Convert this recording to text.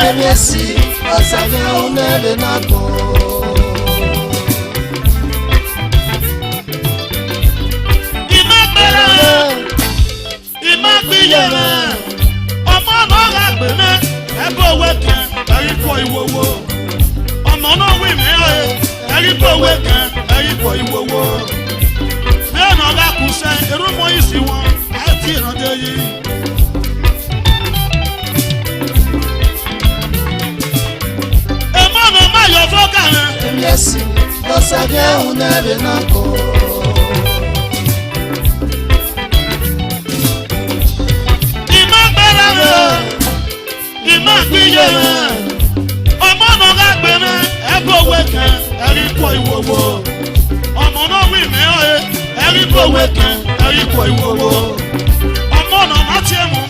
Emiesi, Osage unele nako. Imagiyere, ọmọ náà rà pé ní ẹgbẹ́ òwe kan, ẹ̀rí kọ ìwòwò. Ọmọ náà wí mí ẹ̀, ẹ̀rí kọ òwe kan, ẹ̀rí kọ ìwòwò. Bí ọ̀nà ọ̀gá kù sẹ́, irúmọ yìí sí wọn, ẹ̀ tí ìrànjẹ́ yìí. Emọ́nà má yọ fọ́gà rẹ̀. Emiesi, Osage unele nako. Imagiyere, ọmọ náà rà pé ní ẹgbẹ́ òwe kan, ẹ̀rí kọ ìwòwò. Ọmọ náà wí mí ẹ̀, ẹ̀rí kọ òwe kan, ẹ̀rí kọ ìwòwò. Ọmọ náà má tiẹ̀ mú